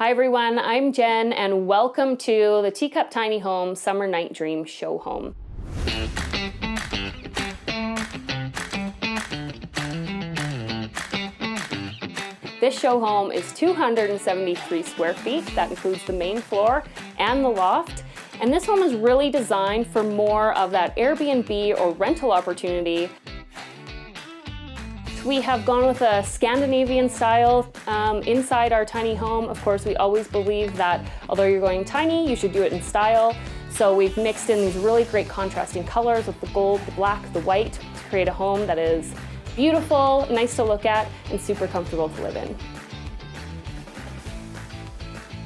Hi everyone, I'm Jen and welcome to the Teacup Tiny Home Summer Night Dream Show Home. This show home is 273 square feet. That includes the main floor and the loft. And this home is really designed for more of that Airbnb or rental opportunity. We have gone with a Scandinavian style inside our tiny home. Of course, we always believe that although you're going tiny, you should do it in style. So we've mixed in these really great contrasting colors with the gold, the black, the white to create a home that is beautiful, nice to look at, and super comfortable to live in.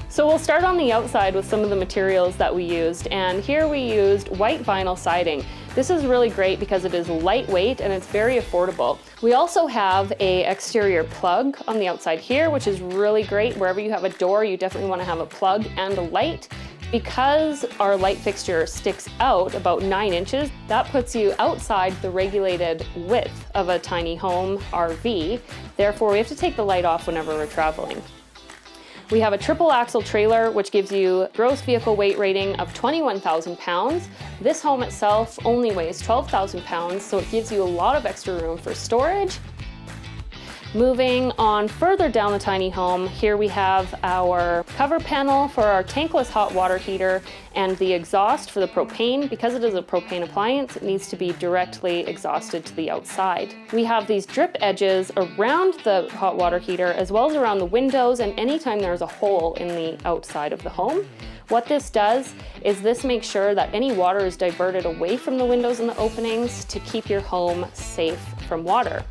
So we'll start on the outside with some of the materials that we used, and here we used white vinyl siding. This is really great because it is lightweight and it's very affordable. We also have an exterior plug on the outside here, which is really great. Wherever you have a door, you definitely want to have a plug and a light. Because our light fixture sticks out about 9 inches, that puts you outside the regulated width of a tiny home RV. Therefore, we have to take the light off whenever we're traveling. We have a triple axle trailer, which gives you gross vehicle weight rating of 21,000 pounds. This home itself only weighs 12,000 pounds, so it gives you a lot of extra room for storage. Moving on further down the tiny home, here we have our cover panel for our tankless hot water heater and the exhaust for the propane. Because it is a propane appliance, it needs to be directly exhausted to the outside. We have these drip edges around the hot water heater as well as around the windows and anytime there's a hole in the outside of the home. What this does is this makes sure that any water is diverted away from the windows and the openings to keep your home safe from water.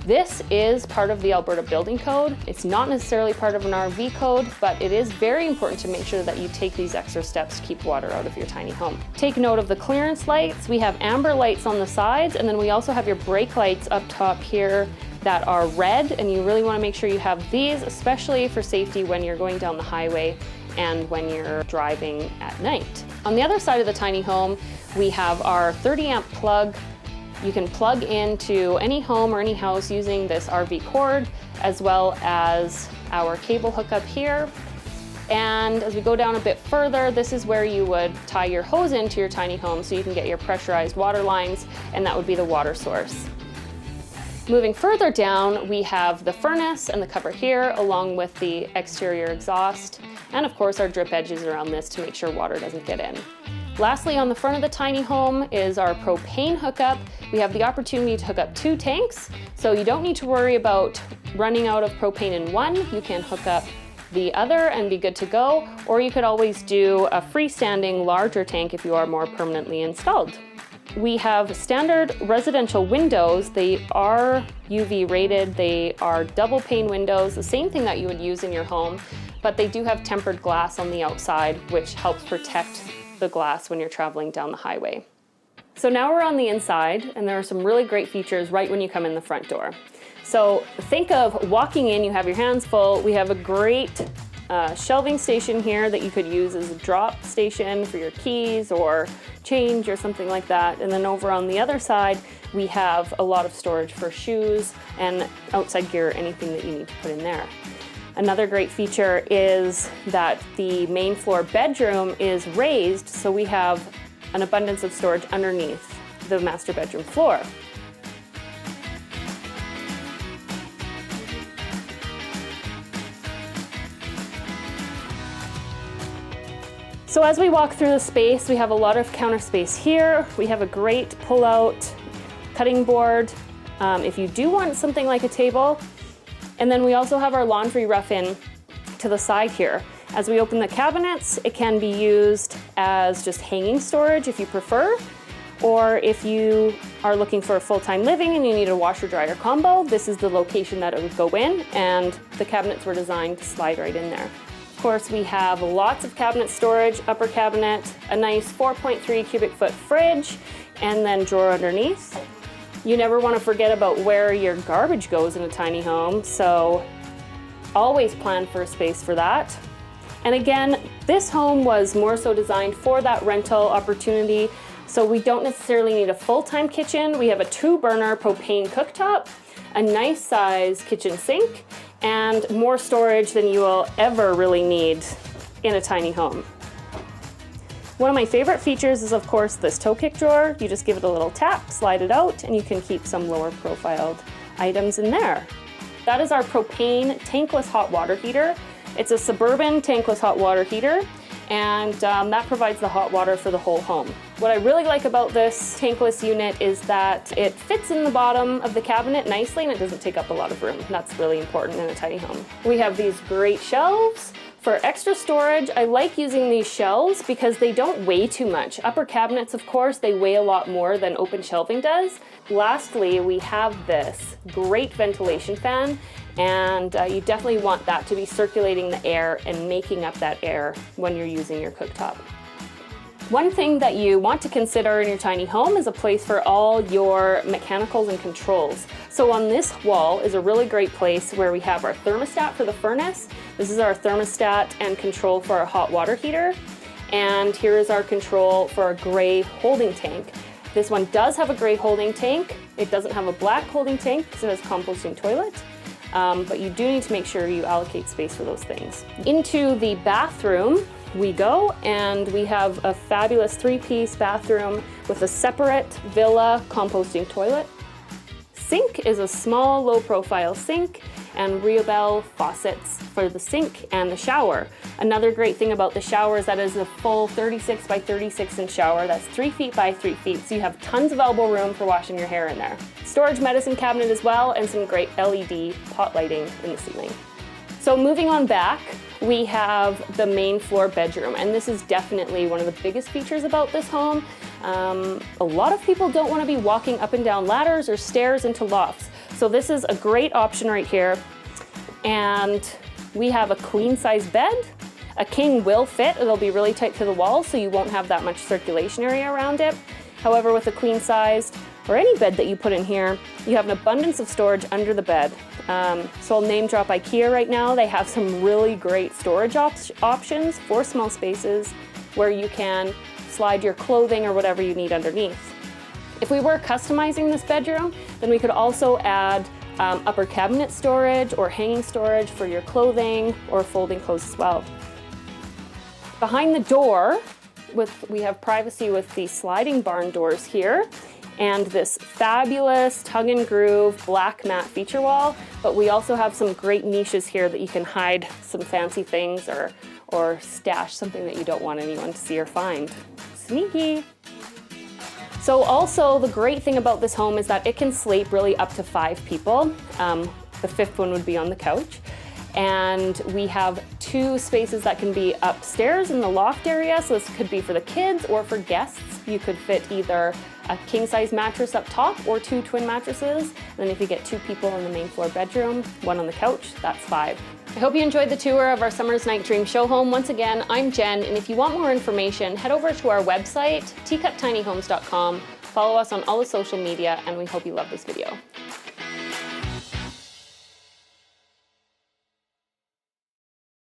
This is part of the Alberta Building Code. It's not necessarily part of an RV code, but it is very important to make sure that you take these extra steps to keep water out of your tiny home. Take note of the clearance lights. We have amber lights on the sides, and then we also have your brake lights up top here that are red, and you really want to make sure you have these, especially for safety when you're going down the highway and when you're driving at night. On the other side of the tiny home, we have our 30 amp plug. You can plug into any home or any house using this RV cord, as well as our cable hookup here. And as we go down a bit further, this is where you would tie your hose into your tiny home so you can get your pressurized water lines, and that would be the water source. Moving further down, we have the furnace and the cover here, along with the exterior exhaust, and of course our drip edges around this to make sure water doesn't get in. Lastly, on the front of the tiny home is our propane hookup. We have the opportunity to hook up 2 tanks, so you don't need to worry about running out of propane in one. You can hook up the other and be good to go, or you could always do a freestanding larger tank if you are more permanently installed. We have standard residential windows. They are UV rated. They are double pane windows, the same thing that you would use in your home, but they do have tempered glass on the outside, which helps protect the glass when you're traveling down the highway. So now we're on the inside, and there are some really great features right when you come in the front door. So think of walking in, you have your hands full. We have a great shelving station here that you could use as a drop station for your keys or change or something like that. And then over on the other side, we have a lot of storage for shoes and outside gear, anything that you need to put in there. Another great feature is that the main floor bedroom is raised, so we have an abundance of storage underneath the master bedroom floor. So as we walk through the space, we have a lot of counter space here. We have a great pull-out cutting board if you do want something like a table. And then we also have our laundry rough-in to the side here. As we open the cabinets, it can be used as just hanging storage if you prefer, or if you are looking for a full-time living and you need a washer-dryer combo, this is the location that it would go in, and the cabinets were designed to slide right in there. Of course, we have lots of cabinet storage, upper cabinet, a nice 4.3 cubic foot fridge, and then drawer underneath. You never want to forget about where your garbage goes in a tiny home, so always plan for a space for that. And again, this home was more so designed for that rental opportunity, so we don't necessarily need a full-time kitchen. We have a 2-burner propane cooktop, a nice size kitchen sink, and more storage than you will ever really need in a tiny home. One of my favorite features is, of course, this toe kick drawer. You just give it a little tap, slide it out, and you can keep some lower profiled items in there. That is our propane tankless hot water heater. It's a Suburban tankless hot water heater, and that provides the hot water for the whole home. What I really like about this tankless unit is that it fits in the bottom of the cabinet nicely and it doesn't take up a lot of room. That's really important in a tiny home. We have these great shelves. For extra storage, I like using these shelves because they don't weigh too much. Upper cabinets, of course, they weigh a lot more than open shelving does. Lastly, we have this great ventilation fan, and you definitely want that to be circulating the air and making up that air when you're using your cooktop. One thing that you want to consider in your tiny home is a place for all your mechanicals and controls. So on this wall is a really great place where we have our thermostat for the furnace. This is our thermostat and control for our hot water heater. And here is our control for our gray holding tank. This one does have a gray holding tank. It doesn't have a black holding tank because it has composting toilet. But you do need to make sure you allocate space for those things. Into the bathroom we go, and we have a fabulous 3-piece bathroom with a separate Villa composting toilet. Sink is a small low-profile sink, and Riobel faucets for the sink and the shower. Another great thing about the shower is that it is a full 36 by 36 inch shower. That's 3 feet by 3 feet, so you have tons of elbow room for washing your hair in there. Storage medicine cabinet as well, and some great LED pot lighting in the ceiling. So moving on back, we have the main floor bedroom, and this is definitely one of the biggest features about this home. A lot of people don't want to be walking up and down ladders or stairs into lofts. So this is a great option right here. And we have a queen size bed. A king will fit, it'll be really tight to the wall, so you won't have that much circulation area around it. However, with a queen sized or any bed that you put in here, you have an abundance of storage under the bed. So I'll name drop IKEA right now. They have some really great storage options for small spaces where you can slide your clothing or whatever you need underneath. If we were customizing this bedroom, then we could also add upper cabinet storage or hanging storage for your clothing or folding clothes as well. Behind the door, we have privacy with the sliding barn doors here, and this fabulous tug and groove black matte feature wall, but we also have some great niches here that you can hide some fancy things or stash something that you don't want anyone to see or find. Sneaky! So also the great thing about this home is that it can sleep really up to 5 people. The 5th one would be on the couch. And we have 2 spaces that can be upstairs in the loft area, so this could be for the kids or for guests. You could fit either a king-size mattress up top or 2 twin mattresses. And then if you get 2 people in the main floor bedroom, 1 on the couch, that's 5. I hope you enjoyed the tour of our Summer's Night Dream show home. Once again, I'm Jen, and if you want more information, head over to our website, teacuptinyhomes.com. Follow us on all the social media, and we hope you love this video.